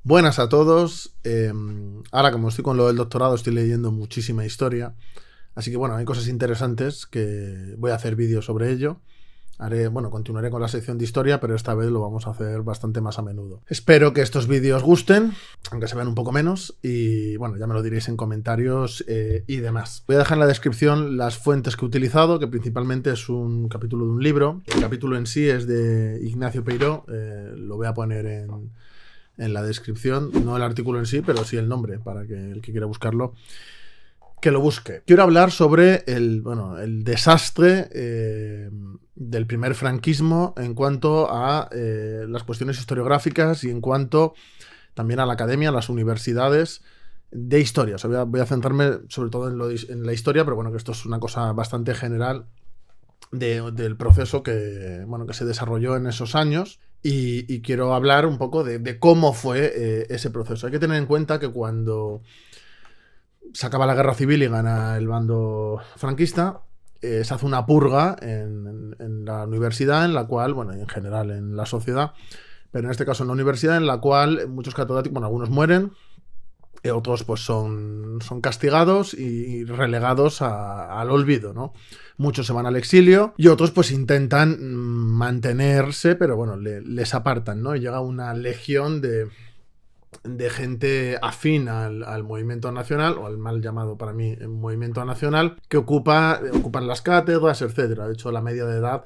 Buenas a todos. Ahora, como estoy con lo del doctorado, estoy leyendo muchísima historia. Así que bueno, hay cosas interesantes que voy a hacer vídeos sobre ello. Continuaré con la sección de historia, pero esta vez lo vamos a hacer bastante más a menudo. Espero que estos vídeos gusten, aunque se vean un poco menos, y bueno, ya me lo diréis en comentarios y demás. Voy a dejar en la descripción las fuentes que he utilizado, que principalmente es un capítulo de un libro. El capítulo en sí es de Ignacio Peiró, lo voy a poner en la descripción, no el artículo en sí, pero sí el nombre, para que el que quiera buscarlo, que lo busque. Quiero hablar sobre el desastre del primer franquismo en cuanto a las cuestiones historiográficas y en cuanto también a la academia, a las universidades de historia. O sea, voy a centrarme sobre todo en la historia, pero bueno, que esto es una cosa bastante general del proceso que se desarrolló en esos años. Y quiero hablar un poco de cómo fue ese proceso. Hay que tener en cuenta que cuando se acaba la guerra civil y gana el bando franquista, se hace una purga en la universidad, en la cual, bueno, y en general en la sociedad, pero en este caso en la universidad, en la cual muchos catedráticos, bueno, algunos mueren, otros pues son castigados y relegados al olvido, ¿no? Muchos se van al exilio y otros pues intentan mantenerse, pero bueno, les apartan, ¿no? Y llega una legión de gente afín al movimiento nacional, o al mal llamado para mí movimiento nacional, que ocupan las cátedras, etcétera. De hecho, la media de edad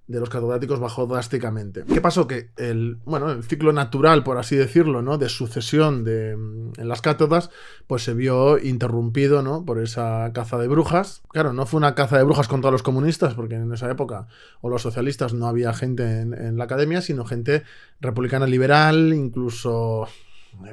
de los catedráticos bajó drásticamente. ¿Qué pasó? Que el ciclo natural, por así decirlo, ¿no?, de sucesión en las cátedras, pues se vio interrumpido, ¿no?, por esa caza de brujas. Claro, no fue una caza de brujas contra los comunistas, porque en esa época, o los socialistas, no había gente en la academia, sino gente republicana liberal, incluso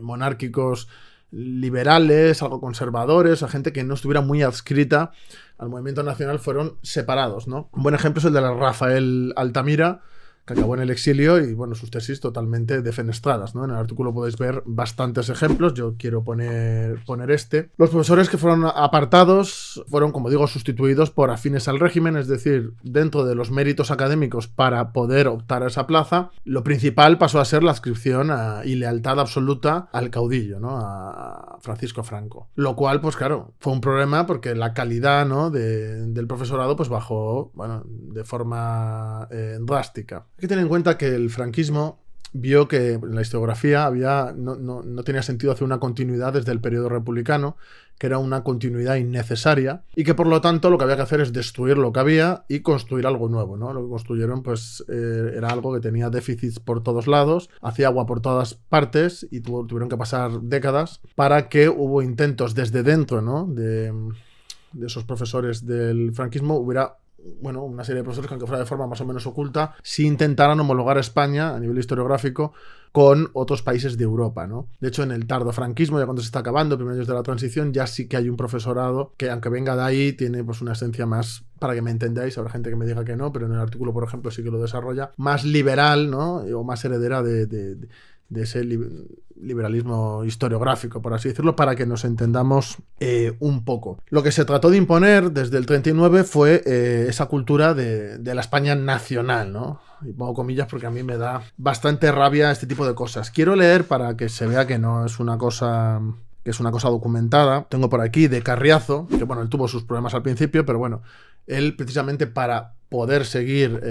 monárquicos liberales, algo conservadores, a gente que no estuviera muy adscrita al movimiento nacional, fueron separados, ¿no? Un buen ejemplo es el de Rafael Altamira, que acabó en el exilio y, bueno, sus tesis totalmente defenestradas, ¿no? En el artículo podéis ver bastantes ejemplos, yo quiero poner este. Los profesores que fueron apartados fueron, como digo, sustituidos por afines al régimen, es decir, dentro de los méritos académicos para poder optar a esa plaza, lo principal pasó a ser la adscripción y lealtad absoluta al caudillo, ¿no?, a Francisco Franco. Lo cual, pues claro, fue un problema porque la calidad, ¿no?, del profesorado pues bajó, bueno, de forma drástica. Hay que tener en cuenta que el franquismo vio que en la historiografía no tenía sentido hacer una continuidad desde el periodo republicano, que era una continuidad innecesaria, y que por lo tanto lo que había que hacer es destruir lo que había y construir algo nuevo, ¿no? Lo que construyeron pues era algo que tenía déficits por todos lados, hacía agua por todas partes y tuvieron que pasar décadas para que hubo intentos desde dentro, ¿no?, de esos profesores del franquismo, hubiera una serie de profesores que, aunque fuera de forma más o menos oculta, sí intentaran homologar a España a nivel historiográfico con otros países de Europa, ¿no? De hecho, en el tardo franquismo, ya cuando se está acabando, primeros años de la transición, ya sí que hay un profesorado que, aunque venga de ahí, tiene pues una esencia más, para que me entendáis, habrá gente que me diga que no, pero en el artículo, por ejemplo, sí que lo desarrolla, más liberal, ¿no?, o más heredera de ese liberalismo historiográfico, por así decirlo, para que nos entendamos un poco. Lo que se trató de imponer desde el 39 fue esa cultura de la España nacional, ¿no? Y pongo comillas porque a mí me da bastante rabia este tipo de cosas. Quiero leer para que se vea que no es una cosa, que es una cosa documentada. Tengo por aquí de Carriazo, que bueno, él tuvo sus problemas al principio, pero bueno, él precisamente para poder seguir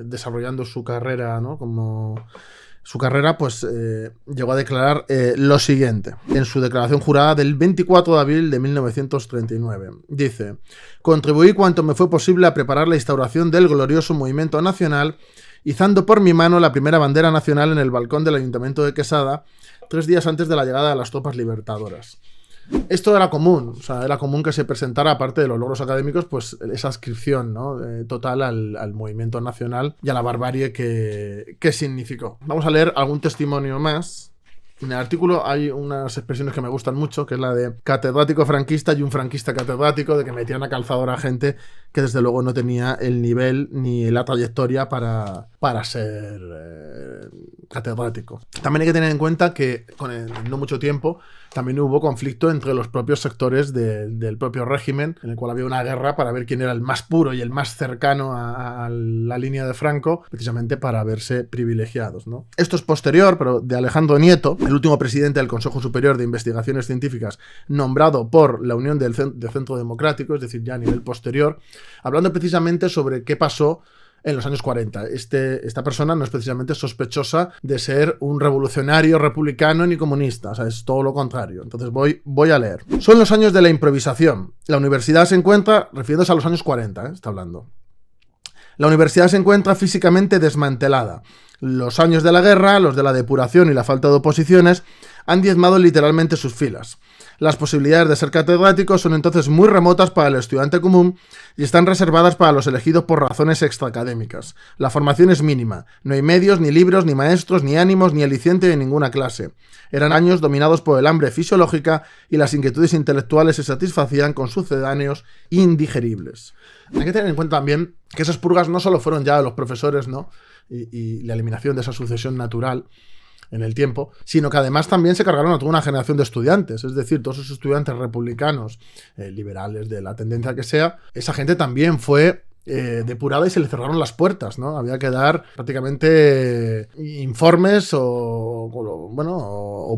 desarrollando su carrera, ¿no?, pues llegó a declarar lo siguiente en su declaración jurada del 24 de abril de 1939. Dice: contribuí cuanto me fue posible a preparar la instauración del glorioso movimiento nacional, izando por mi mano la primera bandera nacional en el balcón del Ayuntamiento de Quesada, 3 días antes de la llegada de las tropas libertadoras. Esto era común, o sea, era común que se presentara, aparte de los logros académicos, pues esa adscripción, ¿no?, total al movimiento nacional y a la barbarie que significó. Vamos a leer algún testimonio más. En el artículo hay unas expresiones que me gustan mucho, que es la de catedrático franquista y un franquista catedrático, de que metían a calzador a gente que desde luego no tenía el nivel ni la trayectoria para ser catedrático. También hay que tener en cuenta que con no mucho tiempo también hubo conflicto entre los propios sectores del propio régimen, en el cual había una guerra para ver quién era el más puro y el más cercano a la línea de Franco, precisamente para verse privilegiados, ¿no? Esto es posterior, pero de Alejandro Nieto, el último presidente del Consejo Superior de Investigaciones Científicas, nombrado por la Unión de Centro Democrático, es decir, ya a nivel posterior, hablando precisamente sobre qué pasó en los años 40. Esta persona no es precisamente sospechosa de ser un revolucionario republicano ni comunista, o sea, es todo lo contrario. Entonces voy a leer. Son los años de la improvisación. La universidad se encuentra, refiriéndose a los años 40, está hablando. La universidad se encuentra físicamente desmantelada. Los años de la guerra, los de la depuración y la falta de oposiciones han diezmado literalmente sus filas. Las posibilidades de ser catedrático son entonces muy remotas para el estudiante común y están reservadas para los elegidos por razones extraacadémicas. La formación es mínima. No hay medios, ni libros, ni maestros, ni ánimos, ni aliciente de ninguna clase. Eran años dominados por el hambre fisiológica y las inquietudes intelectuales se satisfacían con sucedáneos indigeribles. Hay que tener en cuenta también que esas purgas no solo fueron ya de los profesores, ¿no? Y la eliminación de esa sucesión natural en el tiempo, sino que además también se cargaron a toda una generación de estudiantes, es decir, todos esos estudiantes republicanos, liberales, de la tendencia que sea, esa gente también fue depurada y se le cerraron las puertas, ¿no? Había que dar prácticamente informes o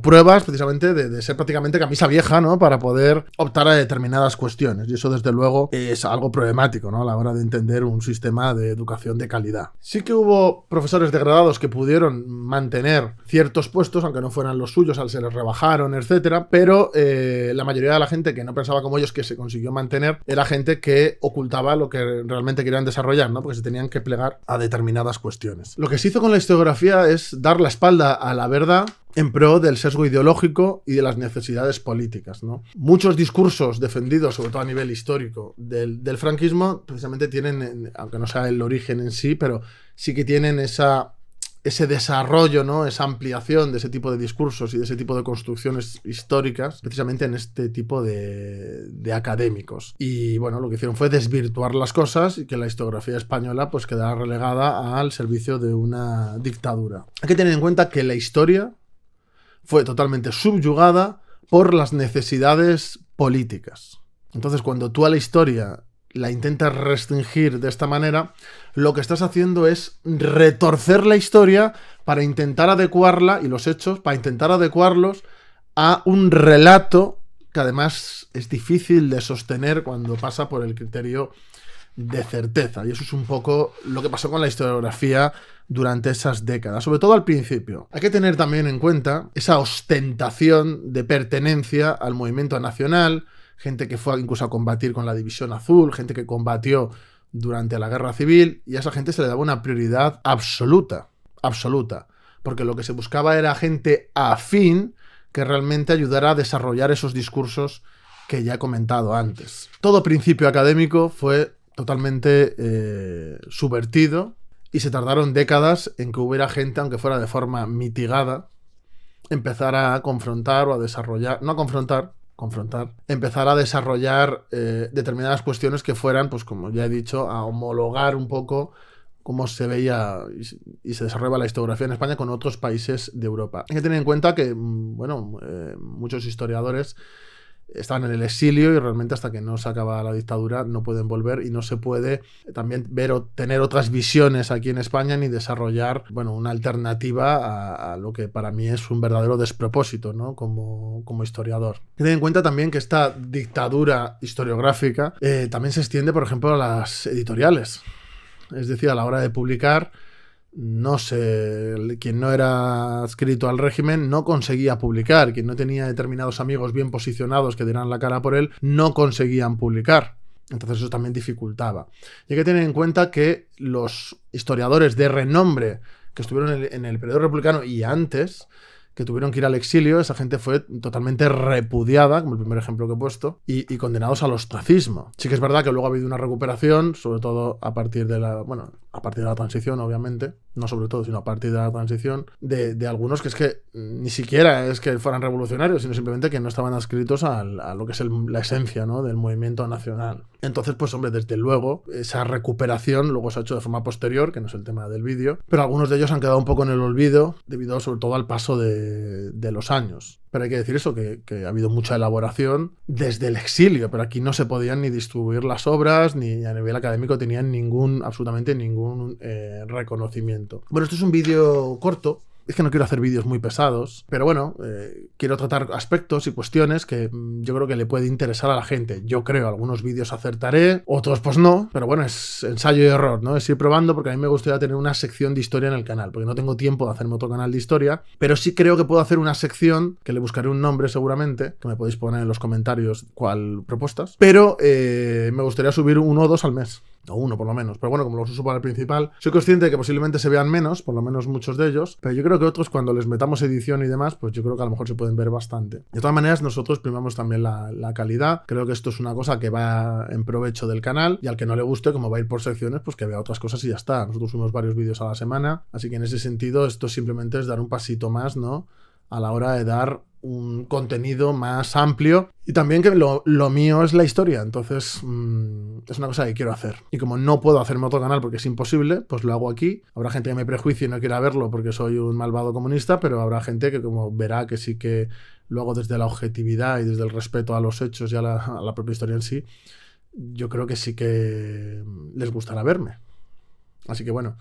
pruebas precisamente de ser prácticamente camisa vieja, ¿no? Para poder optar a determinadas cuestiones. Y eso, desde luego, es algo problemático, ¿no? A la hora de entender un sistema de educación de calidad. Sí que hubo profesores degradados que pudieron mantener ciertos puestos, aunque no fueran los suyos, se les rebajaron, etcétera, pero la mayoría de la gente que no pensaba como ellos, que se consiguió mantener, era gente que ocultaba lo que realmente querían desarrollar, ¿no? Porque se tenían que plegar a determinadas cuestiones. Lo que se hizo con la historiografía es dar la espalda a la verdad en pro del sesgo ideológico y de las necesidades políticas, ¿no? Muchos discursos defendidos, sobre todo a nivel histórico, del franquismo, precisamente tienen, aunque no sea el origen en sí, pero sí que tienen ese desarrollo, ¿no? Esa ampliación de ese tipo de discursos y de ese tipo de construcciones históricas, precisamente en este tipo de académicos. Y bueno, lo que hicieron fue desvirtuar las cosas y que la historiografía española pues quedara relegada al servicio de una dictadura. Hay que tener en cuenta que la historia fue totalmente subyugada por las necesidades políticas. Entonces, cuando tú a la historia la intentas restringir de esta manera, lo que estás haciendo es retorcer la historia para intentar adecuarla, y los hechos, para intentar adecuarlos a un relato que además es difícil de sostener cuando pasa por el criterio de certeza. Y eso es un poco lo que pasó con la historiografía durante esas décadas, sobre todo al principio. Hay que tener también en cuenta esa ostentación de pertenencia al movimiento nacional, gente que fue incluso a combatir con la División Azul, gente que combatió durante la Guerra Civil, y a esa gente se le daba una prioridad absoluta, porque lo que se buscaba era gente afín que realmente ayudara a desarrollar esos discursos que ya he comentado antes. Todo principio académico fue totalmente subvertido y se tardaron décadas en que hubiera gente, aunque fuera de forma mitigada, empezar a confrontar o a desarrollar, no a confrontar, empezar a desarrollar determinadas cuestiones que fueran, pues como ya he dicho, a homologar un poco cómo se veía y se desarrollaba la historiografía en España con otros países de Europa. Hay que tener en cuenta que, muchos historiadores estaban en el exilio y realmente hasta que no se acaba la dictadura no pueden volver, y no se puede también ver o tener otras visiones aquí en España ni desarrollar una alternativa a lo que para mí es un verdadero despropósito, ¿no? como historiador. Hay que tener en cuenta también que esta dictadura historiográfica también se extiende, por ejemplo, a las editoriales. Es decir, a la hora de publicar, quien no era adscrito al régimen no conseguía publicar, quien no tenía determinados amigos bien posicionados que dieran la cara por él, no conseguían publicar. Entonces eso también dificultaba. Y hay que tener en cuenta que los historiadores de renombre que estuvieron en el periodo republicano y antes, que tuvieron que ir al exilio, esa gente fue totalmente repudiada, como el primer ejemplo que he puesto, y condenados al ostracismo. Sí que es verdad que luego ha habido una recuperación, sobre todo a partir de la transición, obviamente, no sobre todo, sino a partir de la transición, de algunos que es que ni siquiera es que fueran revolucionarios, sino simplemente que no estaban adscritos a lo que es la esencia, ¿no?, del movimiento nacional. Entonces, pues hombre, desde luego, esa recuperación luego se ha hecho de forma posterior, que no es el tema del vídeo, pero algunos de ellos han quedado un poco en el olvido, debido sobre todo al paso de los años. Pero hay que decir eso, que ha habido mucha elaboración desde el exilio, pero aquí no se podían ni distribuir las obras, ni a nivel académico tenían absolutamente ningún reconocimiento. Bueno, esto es un vídeo corto. Es que no quiero hacer vídeos muy pesados, pero bueno, quiero tratar aspectos y cuestiones que yo creo que le puede interesar a la gente. Yo creo, algunos vídeos acertaré, otros pues no, pero bueno, es ensayo y error, ¿no? Es ir probando, porque a mí me gustaría tener una sección de historia en el canal, porque no tengo tiempo de hacerme otro canal de historia, pero sí creo que puedo hacer una sección, que le buscaré un nombre seguramente, que me podéis poner en los comentarios cuál propuestas, pero me gustaría subir 1 o 2 al mes. O 1 por lo menos, pero bueno, como los uso para el principal, soy consciente de que posiblemente se vean menos, por lo menos muchos de ellos, pero yo creo que otros, cuando les metamos edición y demás, pues yo creo que a lo mejor se pueden ver bastante. De todas maneras, nosotros primamos también la calidad. Creo que esto es una cosa que va en provecho del canal, y al que no le guste, como va a ir por secciones, pues que vea otras cosas y ya está. Nosotros subimos varios vídeos a la semana, así que en ese sentido esto simplemente es dar un pasito más, ¿no?, a la hora de dar un contenido más amplio, y también que lo mío es la historia, entonces es una cosa que quiero hacer, y como no puedo hacerme otro canal porque es imposible, pues lo hago aquí. Habrá gente que me prejuicie y no quiera verlo porque soy un malvado comunista, pero habrá gente que como verá que sí que lo hago desde la objetividad y desde el respeto a los hechos y a la propia historia en sí. Yo creo que sí que les gustará verme, así que bueno,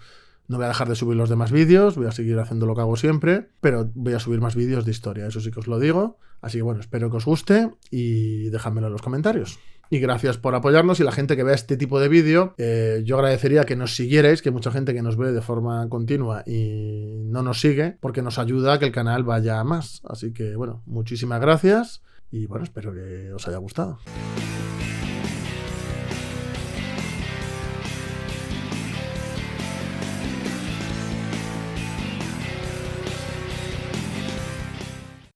no voy a dejar de subir los demás vídeos, voy a seguir haciendo lo que hago siempre, pero voy a subir más vídeos de historia, eso sí que os lo digo. Así que bueno, espero que os guste y dejádmelo en los comentarios. Y gracias por apoyarnos, y la gente que vea este tipo de vídeo, yo agradecería que nos siguierais, que hay mucha gente que nos ve de forma continua y no nos sigue, porque nos ayuda a que el canal vaya a más. Así que bueno, muchísimas gracias y bueno, espero que os haya gustado.